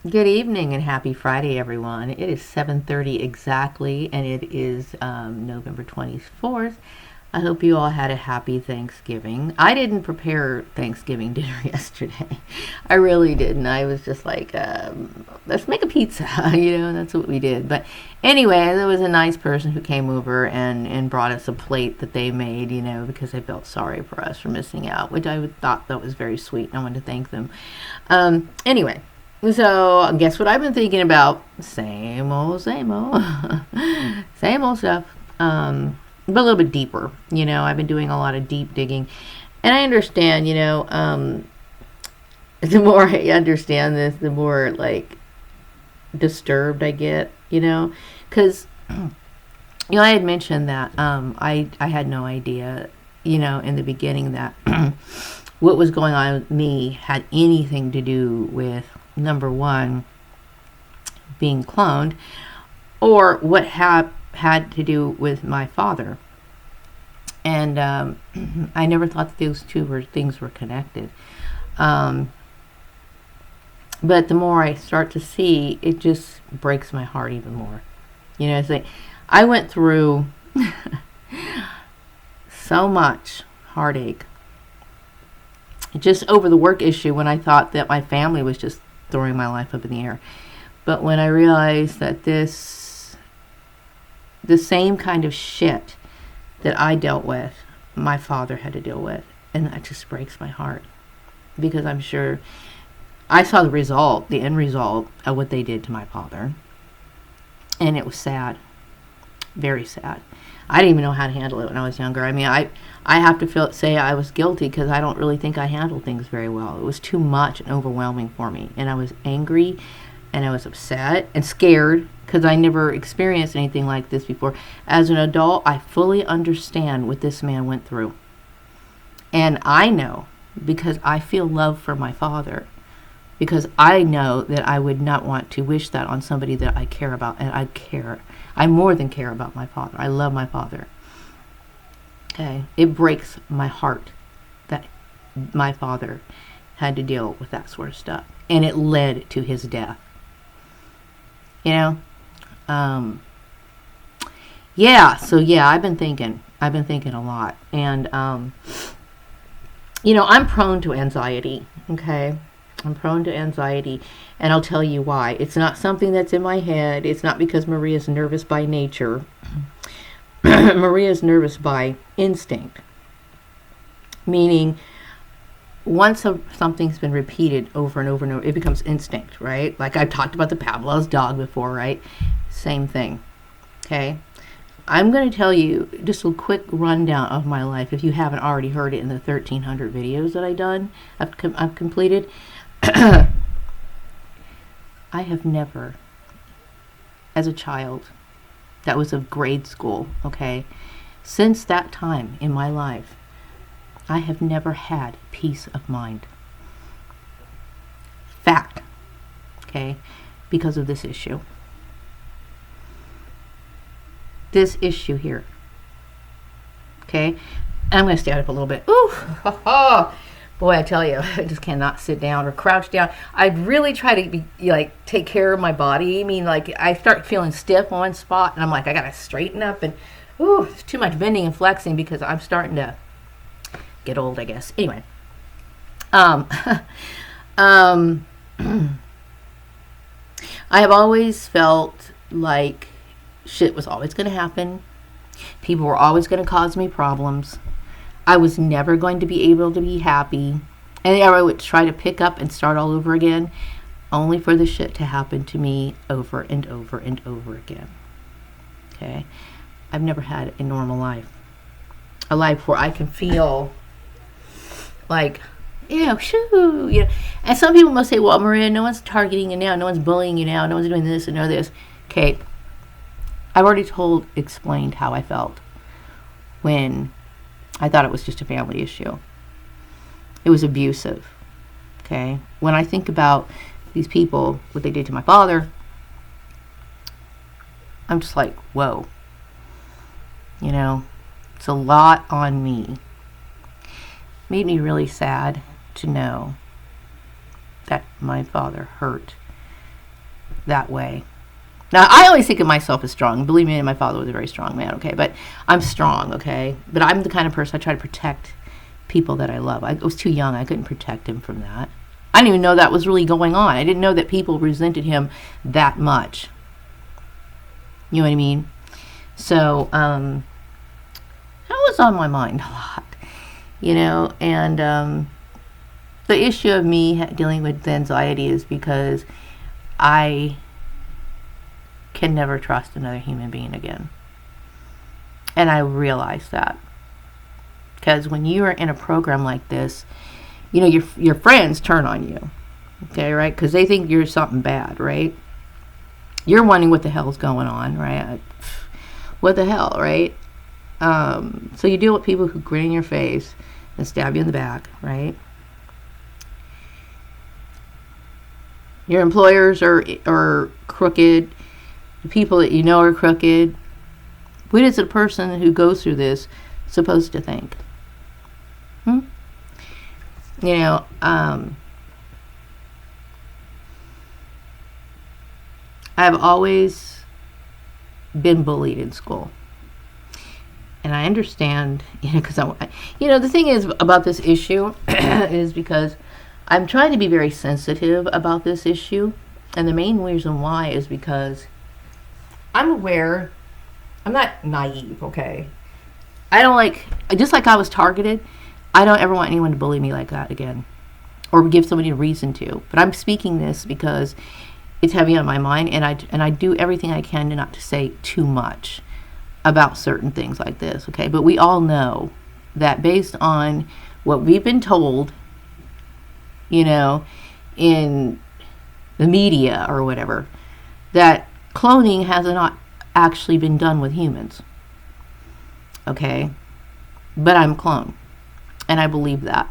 Good evening and happy Friday, everyone. It is 7:30 exactly, and it is November 24th. I hope you all had a happy Thanksgiving. I didn't prepare Thanksgiving dinner yesterday. I really didn't. I was just like, let's make a pizza, and that's what we did. But anyway, there was a nice person who came over and brought us a plate that they made, because they felt sorry for us for missing out, which I thought that was very sweet, and I wanted to thank them. Anyway. So, guess what I've been thinking about? Same old, same old. Same old stuff. But a little bit deeper. I've been doing a lot of deep digging. And I understand, the more I understand this, the more, disturbed I get, Because, I had mentioned that I had no idea, in the beginning that what was going on with me had anything to do with number one, being cloned, or what had to do with my father. And I never thought that those things were connected. But the more I start to see, it just breaks my heart even more. It's like I went through so much heartache just over the work issue when I thought that my family was just throwing my life up in the air. But when I realized that the same kind of shit that I dealt with, my father had to deal with. And that just breaks my heart. Because I'm sure I saw the end result of what they did to my father. And it was sad. Very sad. I didn't even know how to handle it when I was younger. I mean, I have to say I was guilty because I don't really think I handled things very well. It was too much and overwhelming for me. And I was angry and I was upset and scared because I never experienced anything like this before. As an adult, I fully understand what this man went through. And I know because I feel love for my father. Because I know that I would not want to wish that on somebody that I care about. And I care. I more than care about my father. I love my father. Okay. It breaks my heart that my father had to deal with that sort of stuff. And it led to his death. I've been thinking a lot. And, I'm prone to anxiety. Okay. I'm prone to anxiety, and I'll tell you why. It's not something that's in my head. It's not because Maria's nervous by nature. Maria's nervous by instinct. Meaning, once something's been repeated over and over and over, it becomes instinct, right? Like I've talked about the Pavlov's dog before, right? Same thing. Okay? I'm going to tell you just a quick rundown of my life, if you haven't already heard it in the 1,300 videos that I've completed. I have never, as a child that was of grade school, okay, since that time in my life, I have never had peace of mind. Fact, okay, because of this issue. This issue here, okay, and I'm going to stand up a little bit. Ooh, boy, I tell you, I just cannot sit down or crouch down. I really try to take care of my body. I mean, I start feeling stiff on one spot, and I'm like, I got to straighten up, and it's too much bending and flexing because I'm starting to get old, I guess. Anyway, I have always felt like shit was always going to happen. People were always going to cause me problems. I was never going to be able to be happy. And I would try to pick up and start all over again, only for the shit to happen to me over and over and over again. Okay? I've never had a normal life. A life where I can feel like, shoo. And some people must say, well, Maria, no one's targeting you now. No one's bullying you now. No one's doing this and no this. Okay. I've already explained how I felt when I thought it was just a family issue. It was abusive. Okay? When I think about these people, what they did to my father, I'm just like, whoa. It's a lot on me. Made me really sad to know that my father hurt that way. Now, I always think of myself as strong. Believe me, my father was a very strong man, okay? But I'm strong, okay? But I'm the kind of person I try to protect people that I love. I was too young. I couldn't protect him from that. I didn't even know that was really going on. I didn't know that people resented him that much. You know what I mean? So, that was on my mind a lot, you know? And the issue of me dealing with anxiety is because I can never trust another human being again. And I realize that. Because when you are in a program like this, you know, your friends turn on you. Okay, right? Because they think you're something bad, right? You're wondering what the hell's going on, right? What the hell, right? So you deal with people who grin in your face and stab you in the back, right? Your employers are crooked. The people that you know are crooked. What is a person who goes through this supposed to think? You know, I've always been bullied in school. And I understand, you know, because the thing is about this issue is because I'm trying to be very sensitive about this issue. And the main reason why is because I'm aware, I'm not naive, okay? I don't just like I was targeted, I don't ever want anyone to bully me like that again. Or give somebody a reason to. But I'm speaking this because it's heavy on my mind, and I do everything I can not to say too much about certain things like this, okay? But we all know that based on what we've been told, you know, in the media or whatever, that cloning has not actually been done with humans, okay? But I'm a clone, and I believe that.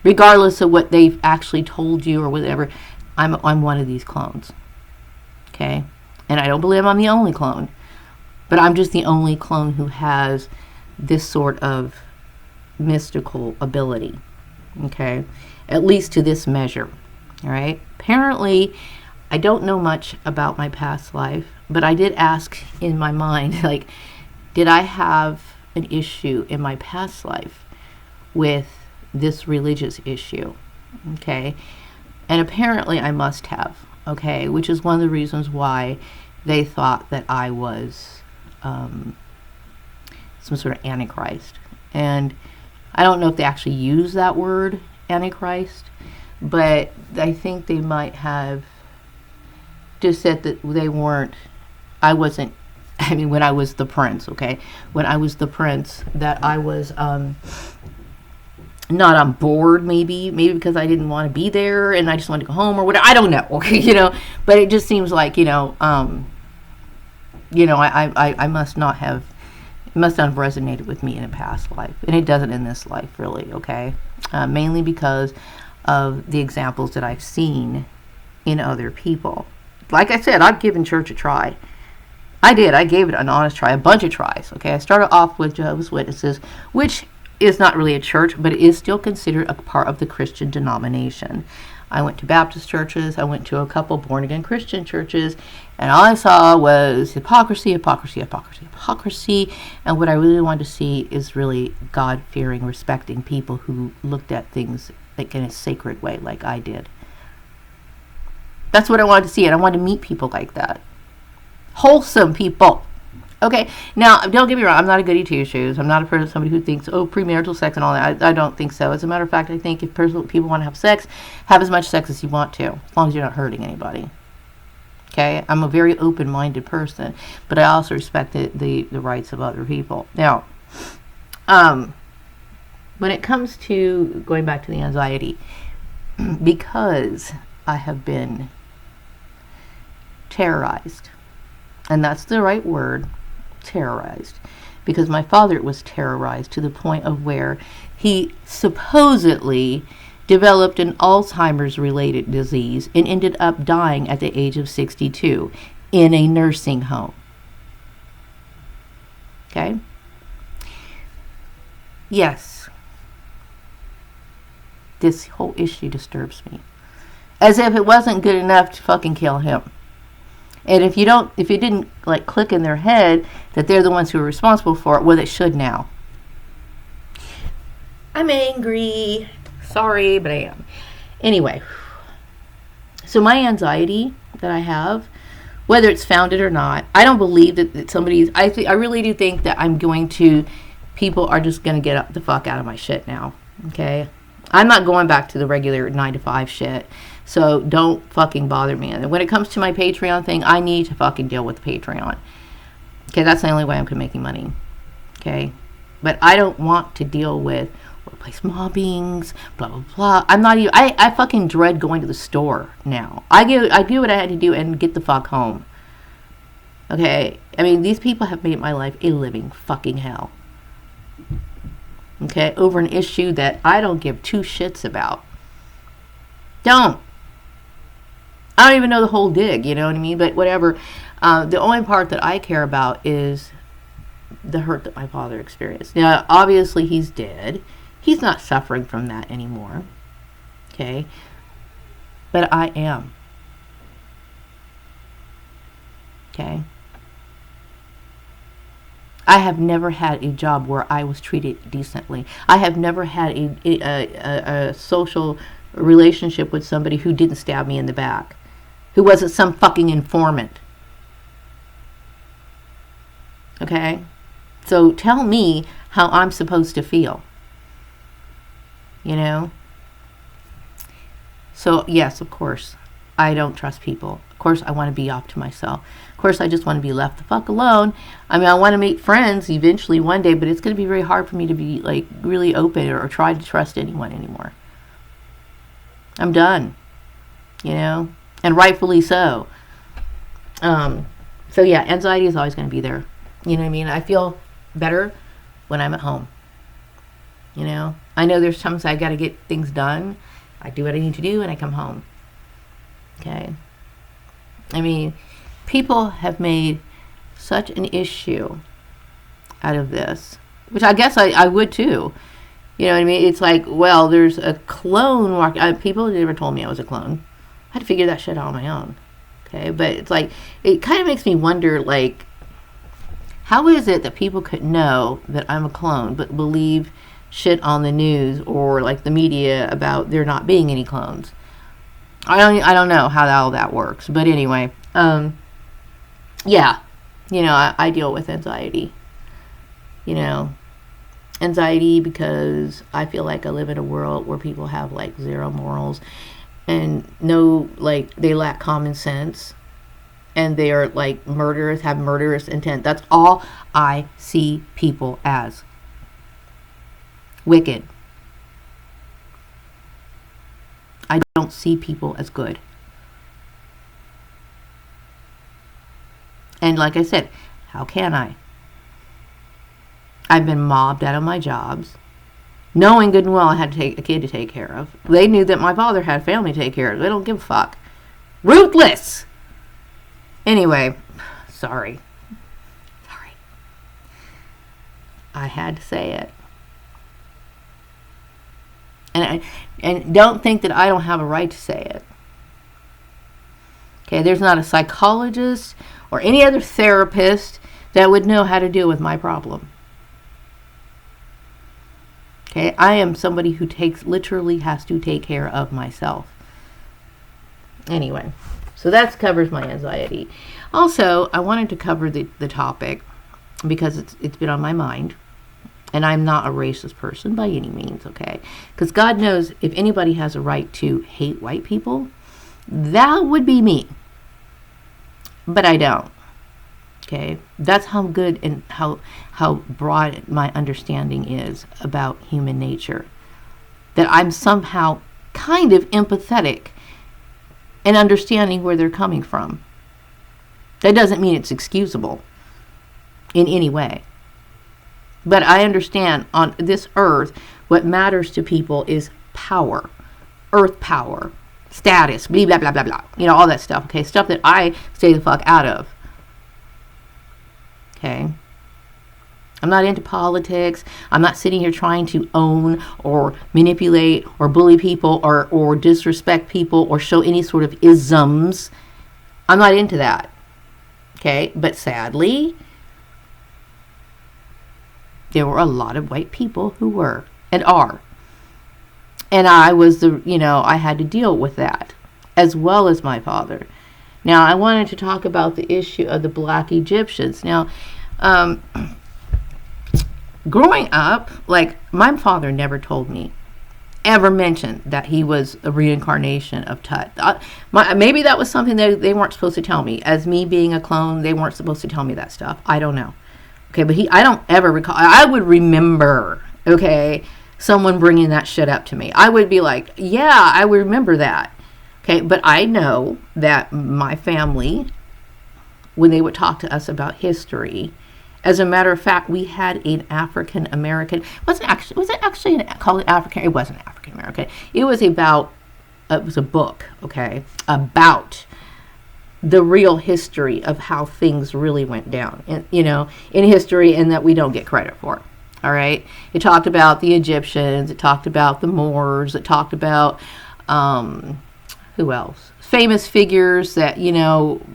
Regardless of what they've actually told you or whatever, I'm one of these clones, okay? And I don't believe I'm the only clone, but I'm just the only clone who has this sort of mystical ability, okay? At least to this measure, all right? Apparently, I don't know much about my past life, but I did ask in my mind, like, did I have an issue in my past life with this religious issue, okay? And apparently I must have, okay? Which is one of the reasons why they thought that I was some sort of antichrist. And I don't know if they actually use that word, antichrist, but I think they might have just said that when I was the prince, okay? When I was the prince, that I was not on board, maybe because I didn't want to be there and I just wanted to go home or whatever. I don't know, okay, you know, but it just seems like, I must not have, it must not have resonated with me in a past life, and it doesn't in this life, really, okay? Mainly because of the examples that I've seen in other people. Like I said, I've given church a try. I did. I gave it an honest try, a bunch of tries, okay? I started off with Jehovah's Witnesses, which is not really a church, but it is still considered a part of the Christian denomination. I went to Baptist churches. I went to a couple born-again Christian churches, and all I saw was hypocrisy. And what I really wanted to see is really God-fearing, respecting people who looked at things like in a sacred way, like I did. That's what I wanted to see, and I wanted to meet people like that. Wholesome people. Okay, now, don't get me wrong, I'm not a goody two-shoes. I'm not somebody who thinks, premarital sex and all that. I don't think so. As a matter of fact, I think if people want to have sex, have as much sex as you want to, as long as you're not hurting anybody. Okay, I'm a very open-minded person, but I also respect the rights of other people. Now, when it comes to going back to the anxiety, because I have been terrorized, and that's the right word, terrorized, because my father was terrorized to the point of where he supposedly developed an Alzheimer's related disease and ended up dying at the age of 62 in a nursing home. Okay? Yes, this whole issue disturbs me. As if it wasn't good enough to fucking kill him. And if it didn't like click in their head that they're the ones who are responsible for it, well, it should now. I'm angry. Sorry, but I am. Anyway, so my anxiety that I have, whether it's founded or not, I don't believe that somebody's. I really do think that people are just going to get the fuck out of my shit now. Okay, I'm not going back to the regular 9 to 5 shit. So don't fucking bother me. And when it comes to my Patreon thing, I need to fucking deal with Patreon. Okay, that's the only way I'm making money. Okay, but I don't want to deal with workplace mobbings, blah blah blah. I'm not even. I fucking dread going to the store now. I do what I had to do and get the fuck home. Okay, I mean, these people have made my life a living fucking hell. Okay, over an issue that I don't give two shits about. I don't even know the whole dig, you know what I mean? But whatever. The only part that I care about is the hurt that my father experienced. Now, obviously, he's dead. He's not suffering from that anymore. Okay? But I am. Okay? I have never had a job where I was treated decently. I have never had a social relationship with somebody who didn't stab me in the back, who wasn't some fucking informant. Okay? So tell me how I'm supposed to feel. You know? So, yes, of course, I don't trust people. Of course, I want to be off to myself. Of course, I just want to be left the fuck alone. I mean, I want to make friends eventually one day, but it's going to be very hard for me to be, like, really open or try to trust anyone anymore. I'm done, you know, and rightfully so. So yeah, anxiety is always going to be there. You know what I mean? I feel better when I'm at home. You know, I know there's times I got to get things done. I do what I need to do and I come home. Okay. I mean, people have made such an issue out of this, which I guess I would too. You know what I mean? It's like, well, there's a clone walking. People never told me I was a clone. I had to figure that shit out on my own. Okay? But it's like, it kind of makes me wonder, like, how is it that people could know that I'm a clone but believe shit on the news or, like, the media about there not being any clones? I don't know how all that works. But anyway, yeah. You know, I deal with anxiety. You know, anxiety because I feel like I live in a world where people have like zero morals and they lack common sense and they are like murderous, have murderous intent. That's all I see people as. Wicked. I don't see people as good. And like I said, how can I? I've been mobbed out of my jobs, knowing good and well I had to take a kid to take care of. They knew that my father had a family to take care of. They don't give a fuck. Ruthless! Anyway, sorry. I had to say it. And don't think that I don't have a right to say it. Okay, there's not a psychologist or any other therapist that would know how to deal with my problem. Okay, I am somebody who literally has to take care of myself. Anyway, so that covers my anxiety. Also, I wanted to cover the topic because it's been on my mind. And I'm not a racist person by any means, okay? Because God knows if anybody has a right to hate white people, that would be me. But I don't. Okay? That's how good and how broad my understanding is about human nature. That I'm somehow kind of empathetic and understanding where they're coming from. That doesn't mean it's excusable in any way. But I understand on this earth, what matters to people is power, earth power, status, blah, blah, blah, blah, blah. You know, all that stuff, okay? Stuff that I stay the fuck out of. Okay? I'm not into politics. I'm not sitting here trying to own or manipulate or bully people or disrespect people or show any sort of isms. I'm not into that. Okay? But sadly, there were a lot of white people who were and are. And I was I had to deal with that as well as my father. Now, I wanted to talk about the issue of the Black Egyptians. Now, growing up, like, my father never told me, ever mentioned that he was a reincarnation of Tut. Maybe that was something that they weren't supposed to tell me. As me being a clone, they weren't supposed to tell me that stuff. I don't know. Okay, but I don't ever recall. I would remember, okay, someone bringing that shit up to me. I would be like, yeah, I would remember that. Okay, but I know that my family, when they would talk to us about history, as a matter of fact, we had an African American. Was it actually called African? It wasn't African American. It was a book, okay, about the real history of how things really went down, in history, and that we don't get credit for. All right, it talked about the Egyptians. It talked about the Moors. It talked about who else? Famous figures that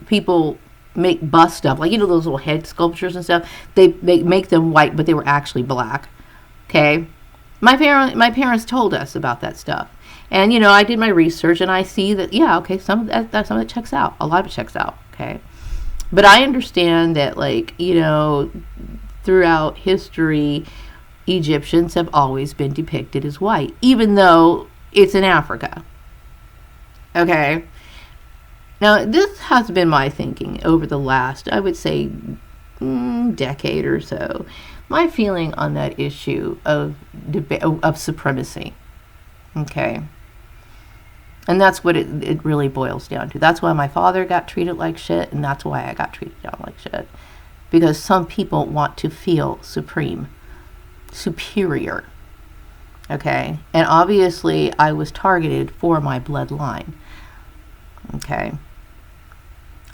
people make busts of, like those little head sculptures and stuff. They make them white, but they were actually black. Okay, my parents told us about that stuff, and I did my research, and I see that some of it checks out. A lot of it checks out. Okay, but I understand that, like, throughout history, Egyptians have always been depicted as white, even though it's in Africa. Okay. Now, this has been my thinking over the last, I would say, decade or so. My feeling on that issue of supremacy. Okay. And that's what it really boils down to. That's why my father got treated like shit, and that's why I got treated down like shit. Because some people want to feel supreme, superior. Okay. And obviously, I was targeted for my bloodline. Okay.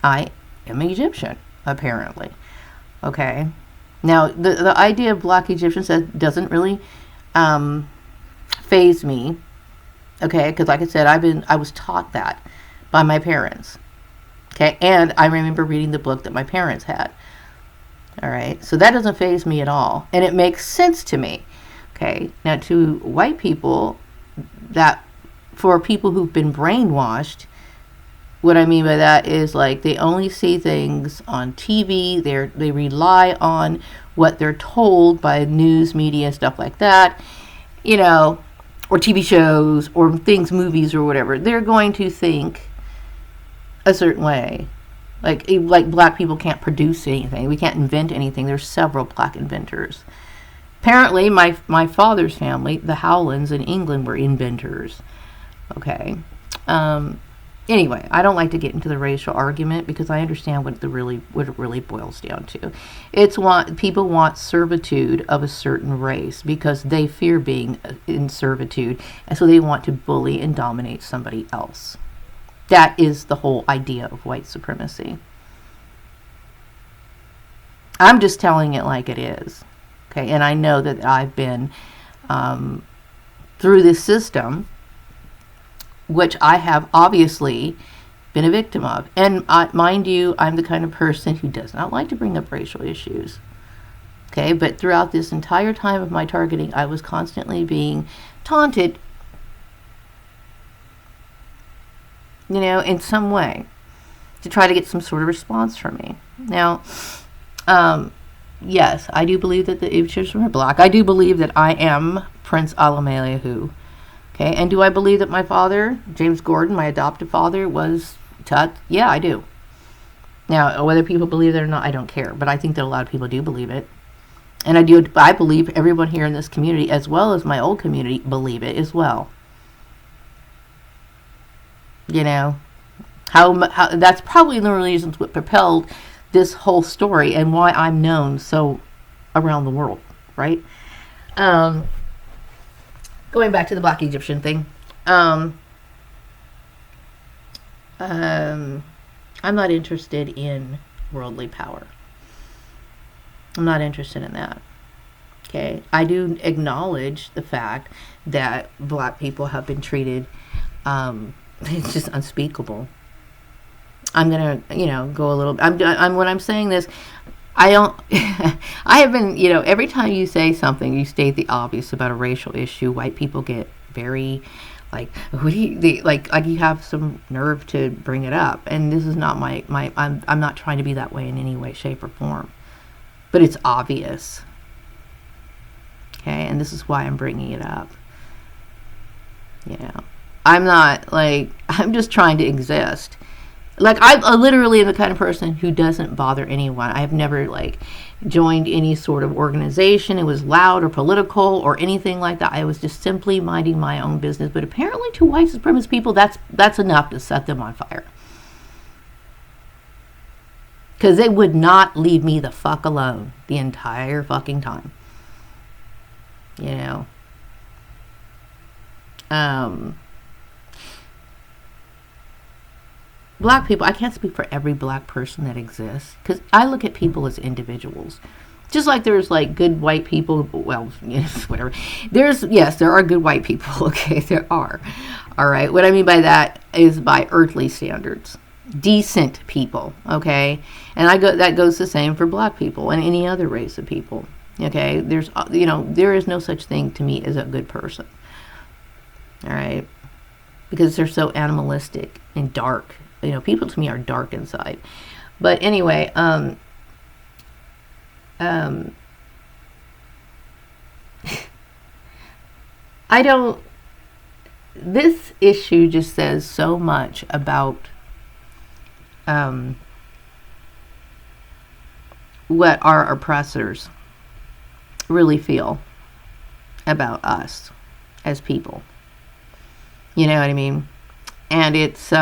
I am Egyptian, apparently. Okay. Now, the idea of Black Egyptians doesn't really faze me. Okay, because like I said, I was taught that by my parents. Okay, and I remember reading the book that my parents had. All right, so that doesn't faze me at all, and it makes sense to me. Okay, now to white people, that for people who've been brainwashed, what I mean by that is, like, they only see things on TV. They rely on what they're told by news media and stuff like that, or TV shows or movies or whatever. They're going to think a certain way. Like black people can't produce anything. We can't invent anything. There's several black inventors. Apparently, my father's family, the Howlands in England, were inventors. Okay. Anyway, I don't like to get into the racial argument because I understand what it really boils down to. People want servitude of a certain race because they fear being in servitude, and so they want to bully and dominate somebody else. That is the whole idea of white supremacy. I'm just telling it like it is. Okay, and I know that I've been through this system, which I have obviously been a victim of. And mind you, I'm the kind of person who does not like to bring up racial issues. Okay, but throughout this entire time of my targeting, I was constantly being taunted, in some way, to try to get some sort of response from me. Now, yes, I do believe that the Egyptians were black. I do believe that I am Prince Alameliahu. Okay, and do I believe that my father, James Gordon, my adoptive father, was Tut? Yeah, I do. Now, whether people believe it or not, I don't care. But I think that a lot of people do believe it. And I believe everyone here in this community, as well as my old community, believe it as well. How that's probably the reasons what propelled this whole story and why I'm known so around the world, right? Going back to the Black Egyptian thing, I'm not interested in worldly power. I'm not interested in that. Okay, I do acknowledge the fact that black people have been treated. It's just unspeakable. I'm gonna, go a little. I'm when I'm saying this, I don't. I have been, every time you say something, you state the obvious about a racial issue. White people get very, like, what do like you have some nerve to bring it up, and this is not my. I'm not trying to be that way in any way, shape, or form, but it's obvious. Okay, and this is why I'm bringing it up. I'm not, I'm just trying to exist. I literally am the kind of person who doesn't bother anyone. I have never, joined any sort of organization. It was loud or political or anything like that. I was just simply minding my own business. But apparently to white supremacist people, that's enough to set them on fire. Because they would not leave me the fuck alone the entire fucking time. Black people, I can't speak for every black person that exists, because I look at people as individuals. Just like there's good white people, well, yes, whatever. Yes, there are good white people, okay, there are. All right, what I mean by that is by earthly standards. Decent people, okay? And that goes the same for black people and any other race of people. Okay, there is no such thing to me as a good person. All right, because they're so animalistic and dark. People to me are dark inside. But anyway, this issue just says so much about what our oppressors really feel about us as people. You know what I mean? And it's,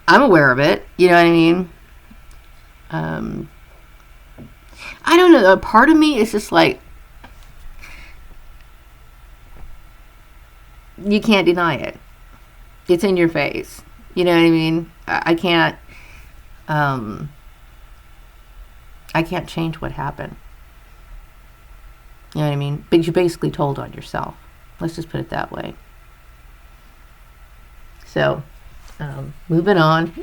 I'm aware of it. You know what I mean? I don't know. A part of me is just you can't deny it. It's in your face. You know what I mean? I can't change what happened. You know what I mean? But you basically told on yourself. Let's just put it that way. So, moving on.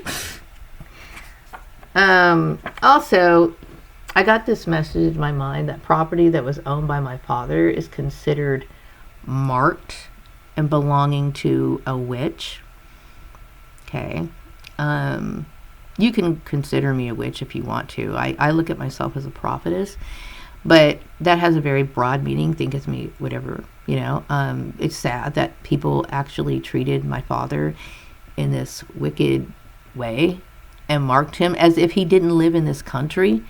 Also, I got this message in my mind that property that was owned by my father is considered marked and belonging to a witch. Okay. You can consider me a witch if you want to. I look at myself as a prophetess, but that has a very broad meaning. Think of me, whatever, it's sad that people actually treated my father in this wicked way and marked him as if he didn't live in this country.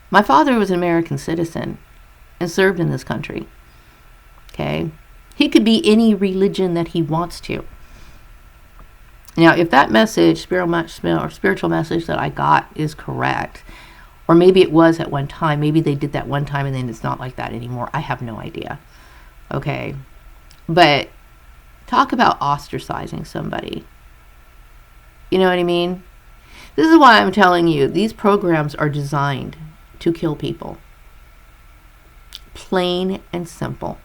My father was an American citizen and served in this country. Okay? He could be any religion that he wants to. Now, if that message, spiritual message that I got is correct, or maybe it was at one time, maybe they did that one time and then it's not like that anymore. I have no idea. Okay? But talk about ostracizing somebody. You know what I mean? This is why I'm telling you, these programs are designed to kill people. Plain and simple.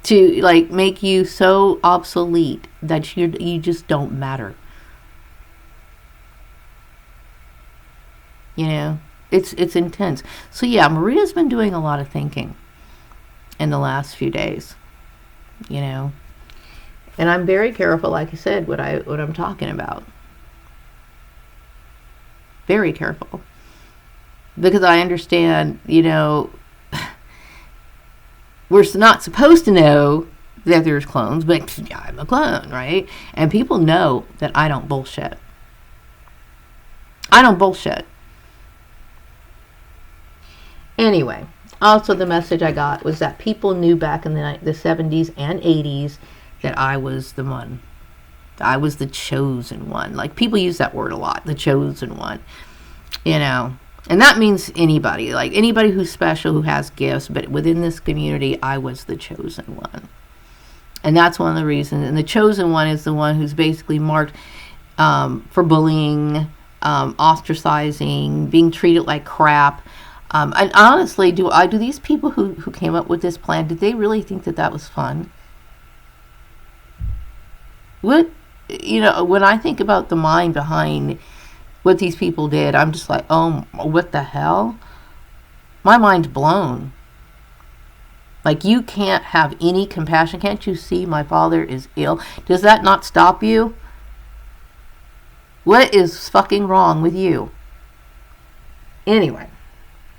To make you so obsolete that you just don't matter. It's intense. So yeah, Maria's been doing a lot of thinking in the last few days. And I'm very careful, like I said, what I'm talking about. Very careful. Because I understand, we're not supposed to know that there's clones, but I'm a clone, right? And people know that I don't bullshit. I don't bullshit. Anyway, also the message I got was that people knew back in the 70s and 80s that I was the one. I was the chosen one. People use that word a lot, the chosen one. And that means anybody, anybody who's special, who has gifts, but within this community, I was the chosen one. And that's one of the reasons. And the chosen one is the one who's basically marked for bullying, ostracizing, being treated like crap. And honestly, do these people who came up with this plan, did they really think that that was fun? What, when I think about the mind behind what these people did, I'm just like, oh, what the hell? My mind's blown. Like, you can't have any compassion. Can't you see my father is ill? Does that not stop you? What is fucking wrong with you? Anyway,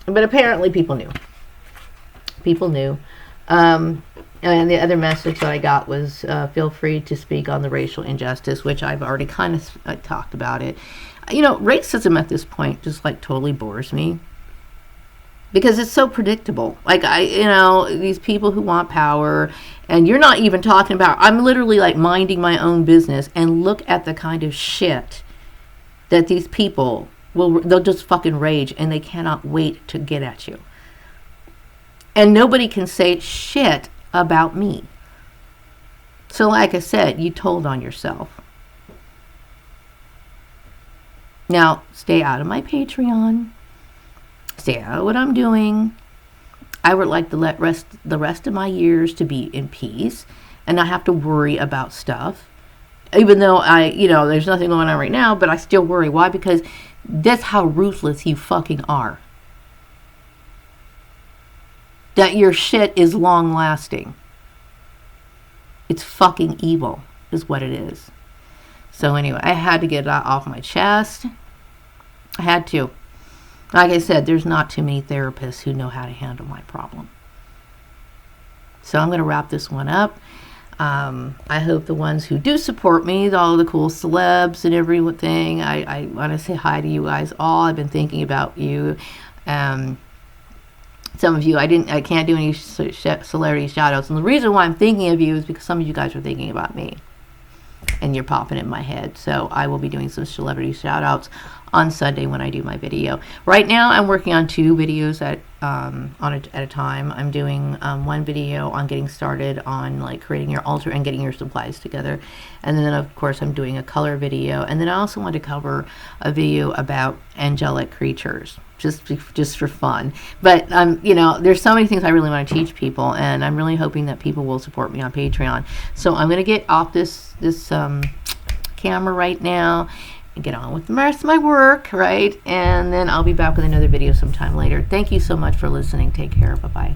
but apparently people knew. People knew. And the other message that I got was, feel free to speak on the racial injustice, which I've already kind of talked about it. Racism at this point just like totally bores me. Because it's so predictable. Like, these people who want power, and you're not even talking about, I'm literally like minding my own business, and look at the kind of shit that these people they'll just fucking rage, and they cannot wait to get at you. And nobody can say shit about me. So like I said, you told on yourself. Now, stay out of my Patreon. Stay out of what I'm doing. I would like to let the rest of my years to be in peace and not have to worry about stuff. Even though there's nothing going on right now, but I still worry. Why? Because that's how ruthless you fucking are. That your shit is long lasting. It's fucking evil, is what it is. So anyway, I had to get that off my chest. I had to. Like I said, there's not too many therapists who know how to handle my problem. So I'm going to wrap this one up. I hope the ones who do support me, all the cool celebs and everything, I want to say hi to you guys all. I've been thinking about you. Some of you, I can't do any celebrity shout outs. And the reason why I'm thinking of you is because some of you guys are thinking about me. And you're popping in my head. So I will be doing some celebrity shout outs on Sunday when I do my video. Right now I'm working on 2 videos at a time. I'm doing one video on getting started on like creating your altar and getting your supplies together. And then of course I'm doing a color video. And then I also want to cover a video about angelic creatures. Just for fun. But there's so many things I really want to teach people, and I'm really hoping that people will support me on Patreon. So I'm going to get off this camera right now and get on with the rest of my work, right? And then I'll be back with another video sometime later. Thank you so much for listening. Take care. Bye-bye.